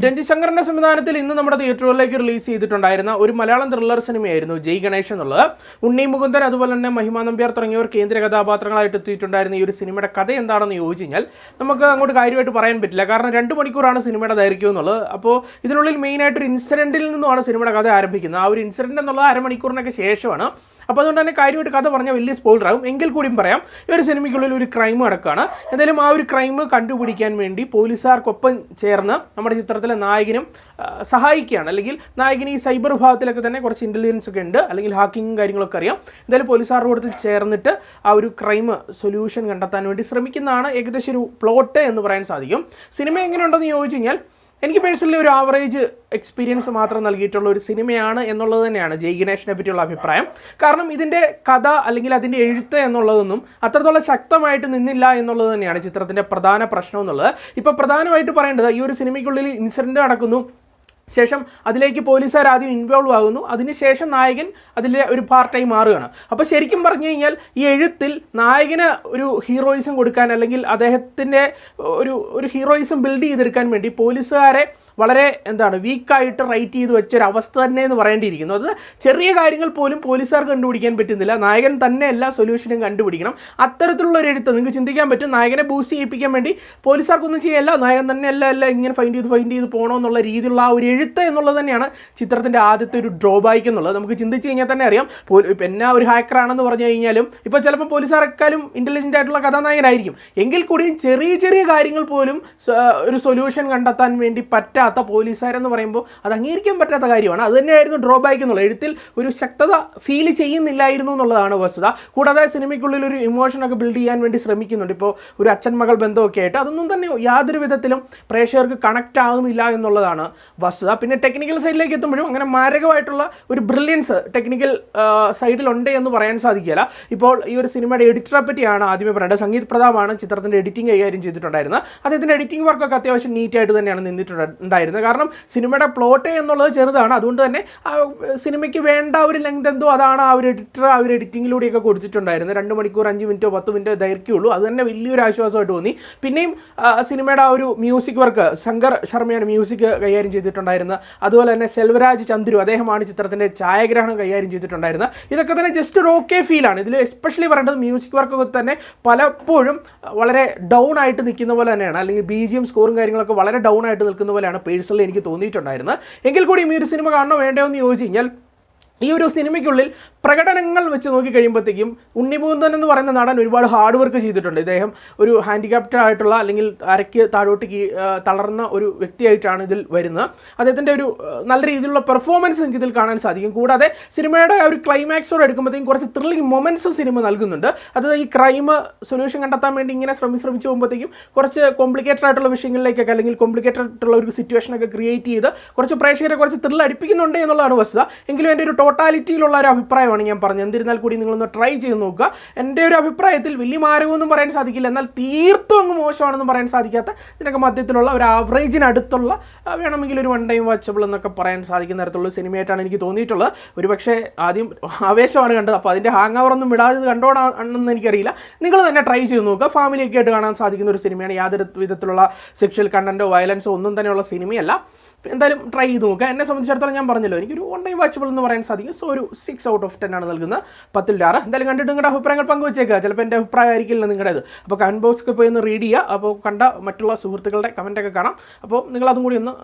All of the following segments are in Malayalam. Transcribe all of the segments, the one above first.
രഞ്ജിത് ശങ്കറിന്റെ സംവിധാനത്തിൽ ഇന്ന് നമ്മുടെ തിയേറ്ററുകളിലേക്ക് റിലീസ് ചെയ്തിട്ടുണ്ടായിരുന്ന ഒരു മലയാളം ത്രില്ലർ സിനിമയായിരുന്നു ജയ് ഗണേഷ് എന്നുള്ളത്. ഉണ്ണി മുകുന്ദൻ അതുപോലെ തന്നെ മഹിമ നമ്പ്യാർ തുടങ്ങിയവർ കേന്ദ്ര കഥാപാത്രങ്ങളായിട്ട് എത്തിയിട്ടുണ്ടായിരുന്ന ഈ ഒരു സിനിമയുടെ കഥ എന്താണെന്ന് ചോദിച്ചു കഴിഞ്ഞാൽ നമുക്ക് അങ്ങോട്ട് കാര്യമായിട്ട് പറയാൻ പറ്റില്ല. കാരണം 2 മണിക്കൂറാണ് സിനിമയുടെ ദൈർഘ്യം എന്നുള്ളത്. അപ്പോൾ ഇതിനുള്ളിൽ മെയിനായിട്ടൊരു ഇൻസിഡൻറ്റിൽ നിന്നുമാണ് സിനിമയുടെ കഥ ആരംഭിക്കുന്നത്. ആ ഒരു ഇൻസിഡൻറ്റ് എന്നുള്ളത് അരമണിക്കൂറിനൊക്കെ ശേഷമാണ്. അപ്പോൾ അതുകൊണ്ട് തന്നെ കാര്യമായിട്ട് കഥ പറഞ്ഞാൽ വലിയ സ്പോയിലർ ആകും. എങ്കിൽ കൂടിയും പറയാം, ഈ ഒരു സിനിമയ്ക്കുള്ളിൽ ഒരു ക്രൈം നടക്കുകയാണ്. എന്തായാലും ആ ഒരു ക്രൈം കണ്ടുപിടിക്കാൻ വേണ്ടി പോലീസുകാർക്കൊപ്പം ചേർന്ന് നമ്മുടെ ചിത്രത്തിലെ നായകനും സഹായിക്കുകയാണ്. അല്ലെങ്കിൽ നായകന് ഈ സൈബർ വിഭാഗത്തിലൊക്കെ തന്നെ കുറച്ച് ഇൻ്റലിജൻസ് ഒക്കെ ഉണ്ട്, അല്ലെങ്കിൽ ഹാക്കിങ്ങും കാര്യങ്ങളൊക്കെ അറിയാം. എന്തായാലും പോലീസുകാരുടെ അടുത്ത് ചേർന്നിട്ട് ആ ഒരു ക്രൈം സൊല്യൂഷൻ കണ്ടെത്താൻ വേണ്ടി ശ്രമിക്കുന്നതാണ് ഏകദേശം ഒരു പ്ലോട്ട് എന്ന് പറയാൻ സാധിക്കും. സിനിമ എങ്ങനെയുണ്ടെന്ന് ചോദിച്ചു കഴിഞ്ഞാൽ എനിക്ക് പേഴ്സണലി ഒരു ആവറേജ് എക്സ്പീരിയൻസ് മാത്രം നൽകിയിട്ടുള്ള ഒരു സിനിമയാണ് എന്നുള്ളത് തന്നെയാണ് ജയ് ഗണേഷിനെ പറ്റിയുള്ള അഭിപ്രായം. കാരണം ഇതിൻ്റെ കഥ അല്ലെങ്കിൽ അതിൻ്റെ എഴുത്ത് എന്നുള്ളതൊന്നും അത്രത്തോളം ശക്തമായിട്ട് നിന്നില്ല എന്നുള്ളത് തന്നെയാണ് ചിത്രത്തിൻ്റെ പ്രധാന പ്രശ്നം എന്നുള്ളത്. ഇപ്പോൾ പ്രധാനമായിട്ട് പറയേണ്ടത്, ഈ ഒരു സിനിമയ്ക്കുള്ളിൽ ഇൻസിഡൻറ്റ് നടക്കുന്നു, ശേഷം അതിലേക്ക് പോലീസുകാർ ആദ്യം ഇൻവോൾവ് ആകുന്നു, അതിനുശേഷം നായകൻ അതിലെ ഒരു പാർട്ടായി മാറുകയാണ്. അപ്പോൾ ശരിക്കും പറഞ്ഞു കഴിഞ്ഞാൽ ഈ എഴുത്തിൽ നായകന് ഒരു ഹീറോയിസം കൊടുക്കാൻ, അല്ലെങ്കിൽ അദ്ദേഹത്തിൻ്റെ ഒരു ഹീറോയിസം ബിൽഡ് ചെയ്തെടുക്കാൻ വേണ്ടി പോലീസുകാരെ വളരെ വീക്കായിട്ട് റൈറ്റ് ചെയ്ത് വെച്ചൊരവസ്ഥ തന്നെ എന്ന് പറയേണ്ടിയിരിക്കുന്നു. അത് ചെറിയ കാര്യങ്ങൾ പോലും പോലീസുകാർക്ക് കണ്ടുപിടിക്കാൻ പറ്റുന്നില്ല, നായകൻ തന്നെ എല്ലാ സൊല്യൂഷനും കണ്ടുപിടിക്കണം. അത്തരത്തിലുള്ളൊരു എഴുത്ത് നിങ്ങൾക്ക് ചിന്തിക്കാൻ പറ്റും. നായകനെ ബൂസ്റ്റ് ചെയ്യിപ്പിക്കാൻ വേണ്ടി പോലീസുകാർക്കൊന്നും ചെയ്യല്ല, നായകൻ തന്നെ എല്ലാം ഇങ്ങനെ ഫൈൻഡ് ചെയ്ത് പോകണമെന്നുള്ള രീതിയിലുള്ള ആ ഒരു എഴുത്ത് എന്നുള്ളത് തന്നെയാണ് ചിത്രത്തിൻ്റെ ആദ്യത്തെ ഒരു ഡ്രോബാക്ക് എന്നുള്ളത്. നമുക്ക് ചിന്തിച്ച് കഴിഞ്ഞാൽ തന്നെ അറിയാം, ഇപ്പം എന്നാ ഒരു ഹാക്കറാണെന്ന് പറഞ്ഞു കഴിഞ്ഞാലും ഇപ്പോൾ ചിലപ്പോൾ പോലീസുകാരെക്കാളും ഇൻ്റലിജൻ്റ് ആയിട്ടുള്ള കഥാനായകനായിരിക്കും. എങ്കിൽ കൂടിയും ചെറിയ കാര്യങ്ങൾ പോലും ഒരു സൊല്യൂഷൻ കണ്ടെത്താൻ വേണ്ടി പറ്റാത്ത പോലീസുകാരെന്ന് പറയുമ്പോൾ അത് അംഗീകരിക്കാൻ പറ്റാത്ത കാര്യമാണ്. അത് തന്നെയായിരുന്നു ഡ്രോബാക്ക് എന്നുള്ളത്. എഴുത്തിൽ ഒരു ശക്തത ഫീൽ ചെയ്യുന്നില്ലായിരുന്നു എന്നുള്ളതാണ് വസ്തുത. കൂടാതെ സിനിമയ്ക്കുള്ളിൽ ഒരു ഇമോഷനൊക്കെ ബിൽഡ് ചെയ്യാൻ വേണ്ടി ശ്രമിക്കുന്നുണ്ട്. ഇപ്പോൾ ഒരു അച്ഛൻ മകൾ ബന്ധമൊക്കെ ആയിട്ട് അതൊന്നും തന്നെ യാതൊരു വിധത്തിലും പ്രേക്ഷകർക്ക് കണക്റ്റ് ആകുന്നില്ല എന്നുള്ളതാണ് വസ്തുത. പിന്നെ ടെക്നിക്കൽ സൈഡിലേക്ക് എത്തുമ്പോഴും അങ്ങനെ മാരകമായിട്ടുള്ള ഒരു ബ്രില്യൻസ് ടെക്നിക്കൽ സൈഡിലുണ്ട് എന്ന് പറയാൻ സാധിക്കില്ല. ഇപ്പോൾ ഈ ഒരു സിനിമയുടെ എഡിറ്ററെ പറ്റിയാണ് ആദ്യമേ പറയേണ്ടത്. സംഗീത് പ്രതാപാണ് ചിത്രത്തിൻ്റെ എഡിറ്റിംഗ് കൈകാര്യം ചെയ്തിട്ടുണ്ടായിരുന്നത്. അദ്ദേഹത്തിൻ്റെ എഡിറ്റിംഗ് വർക്കൊക്കെ അത്യാവശ്യം നീറ്റായിട്ട് തന്നെയാണ് നിന്നിട്ടുണ്ടായിരുന്നത്. കാരണം സിനിമയുടെ പ്ലോട്ട് എന്നുള്ളത് ചെറുതാണ്, അതുകൊണ്ട് തന്നെ സിനിമയ്ക്ക് വേണ്ട ഒരു ലെങ്ത് എന്തോ അതാണ് ആ ഒരു എഡിറ്റർ ആ ഒരു എഡിറ്റിങ്ങിലൂടെയൊക്കെ കൊടുത്തിട്ടുണ്ടായിരുന്നത്. 2 മണിക്കൂർ 5 മിനിറ്റോ 10 മിനിറ്റോ ദൈർഘ്യമുള്ളൂ. അത് തന്നെ വലിയൊരു ആശ്വാസമായിട്ട് തോന്നി. പിന്നെയും സിനിമയുടെ ആ ഒരു മ്യൂസിക് വർക്ക്, ശങ്കർ ശർമ്മയാണ് മ്യൂസിക് കൈകാര്യം ചെയ്തിട്ടുണ്ടായിരുന്നത്. അതുപോലെ തന്നെ സെൽവരാജ് ചന്ദ്രു, അദ്ദേഹമാണ് ചിത്രത്തിൻ്റെ ഛായാഗ്രഹണം കൈകാര്യം ചെയ്തിട്ടുണ്ടായിരുന്നത്. ഇതൊക്കെ തന്നെ ജസ്റ്റ് ഒരു ഓക്കെ ഫീലാണ്. ഇതിൽ എസ്പെഷ്യലി പറയേണ്ടത് മ്യൂസിക് വർക്കൊക്കെ തന്നെ പലപ്പോഴും വളരെ ഡൗൺ ആയിട്ട് നിൽക്കുന്ന പോലെ തന്നെയാണ്, അല്ലെങ്കിൽ BGM സ്കോറും കാര്യങ്ങളൊക്കെ വളരെ ഡൗൺ ആയിട്ട് നിൽക്കുന്ന പോലെയാണ് പേഴ്സണലി എനിക്ക് തോന്നിയിട്ടുണ്ടായിരുന്നത്. എങ്കിൽ കൂടി ഈ ഒരു സിനിമ കാണണോ വേണ്ടോ എന്ന് ചോദിച്ചു കഴിഞ്ഞാൽ ഈ ഒരു സിനിമയ്ക്കുള്ളിൽ പ്രകടനങ്ങൾ വെച്ച് നോക്കിക്കഴിയുമ്പോഴത്തേക്കും ഉണ്ണി മുകുന്ദൻ എന്ന് പറയുന്ന നടൻ ഒരുപാട് ഹാർഡ് വർക്ക് ചെയ്തിട്ടുണ്ട്. ഇദ്ദേഹം ഒരു ഹാൻഡിക്യാപ്റ്റഡ് ആയിട്ടുള്ള, അല്ലെങ്കിൽ അരയ്ക്ക് താഴോട്ട് തളർന്ന ഒരു വ്യക്തിയായിട്ടാണ് ഇതിൽ വരുന്നത്. അദ്ദേഹത്തിൻ്റെ ഒരു നല്ല രീതിയിലുള്ള പെർഫോമൻസ് എനിക്ക് ഇതിൽ കാണാൻ സാധിക്കും. കൂടാതെ സിനിമയുടെ ഒരു ക്ലൈമാക്സോട് എടുക്കുമ്പോഴത്തേക്കും കുറച്ച് ത്രില്ലിംഗ് മൊമെൻറ്റ്സ് സിനിമ നൽകുന്നുണ്ട്. അത് ഈ ക്രൈം സൊല്യൂഷൻ കണ്ടെത്താൻ വേണ്ടി ഇങ്ങനെ ശ്രമിച്ച് പോകുമ്പോഴത്തേക്കും കുറച്ച് കോംപ്ലിക്കേറ്റഡ് ആയിട്ടുള്ള വിഷയങ്ങളിലേക്കൊക്കെ, അല്ലെങ്കിൽ കോംപ്ലിക്കേറ്റഡ് ആയിട്ടുള്ള ഒരു സിറ്റുവേഷനൊക്കെ ക്രിയേറ്റ് ചെയ്ത് കുറച്ച് പ്രേക്ഷകരെ കുറച്ച് ത്രില്ല് അടുപ്പിക്കുന്നുണ്ട് എന്നുള്ളതാണ് വസ്തുത. എങ്കിലും എൻ്റെ ഒരു ടോട്ടാലിറ്റിയിലുള്ള ഒരു അഭിപ്രായമാണ് ഞാൻ പറഞ്ഞത്. എന്നിരുന്നാൽ കൂടി നിങ്ങളൊന്ന് ട്രൈ ചെയ്ത് നോക്കുക. എൻ്റെ ഒരു അഭിപ്രായത്തിൽ വലിയ മാരകമൊന്നും പറയാൻ സാധിക്കില്ല, എന്നാൽ തീർത്തും അങ്ങ് മോശമാണെന്നും പറയാൻ സാധിക്കാത്ത, ഇതിനൊക്കെ മധ്യത്തിലുള്ള ഒരു ആവറേജിനടുത്തുള്ള, വേണമെങ്കിൽ ഒരു 1 ടൈം വാച്ചബിൾ എന്നൊക്കെ പറയാൻ സാധിക്കുന്ന തരത്തിലുള്ള സിനിമയായിട്ടാണ് എനിക്ക് തോന്നിയിട്ടുള്ളത്. ഒരു പക്ഷേ ആദ്യം ആവേശമാണ് കണ്ടത്, അപ്പോൾ അതിൻ്റെ ഹാങ് ഓവറൊന്നും വിടാതെ കണ്ടോടാണെന്ന് എനിക്കറിയില്ല. നിങ്ങൾ തന്നെ ട്രൈ ചെയ്ത് നോക്കുക. ഫാമിലിയൊക്കെ ആയിട്ട് കാണാൻ സാധിക്കുന്ന ഒരു സിനിമയാണ്. യാതൊരു വിധത്തിലുള്ള സെക്ഷൽ കണ്ടൻറ്റോ വയലൻസോ ഒന്നും തന്നെയുള്ള സിനിമയല്ല. എന്തായാലും ട്രൈ ചെയ്ത് നോക്കുക. എന്നെ സംബന്ധിച്ചിടത്തോളം ഞാൻ പറഞ്ഞല്ലോ, എനിക്കൊരു 1 ടൈം വാച്ചബിൾ എന്ന് പറയാൻ സാധിക്കും. സോ ഒരു 6 ഔട്ട് ഓഫ് 10 ആണ് നൽകുന്നത്. 10ൽ 6. എന്തായാലും കണ്ടിട്ട് നിങ്ങളുടെ അഭിപ്രായങ്ങൾ പങ്കുവച്ചേക്കുക. ചിലപ്പോൾ എൻ്റെ അഭിപ്രായം ആയിരിക്കില്ല നിങ്ങളുടേത്. അപ്പോൾ കമൻറ്റ് ബോക്സിൽ പോയി ഒന്ന് റീഡ് ചെയ്യുക. അപ്പോൾ കണ്ട മറ്റുള്ള സുഹൃത്തുക്കളുടെ കമൻറ്റൊക്കെ കാണാം. അപ്പോൾ നിങ്ങളതും കൂടി ഒന്ന്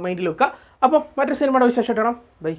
മൈൻഡിൽ വെക്കുക. അപ്പോൾ മറ്റൊരു സിനിമയുടെ വിശേഷമായിട്ട് കാണാം. ബൈ.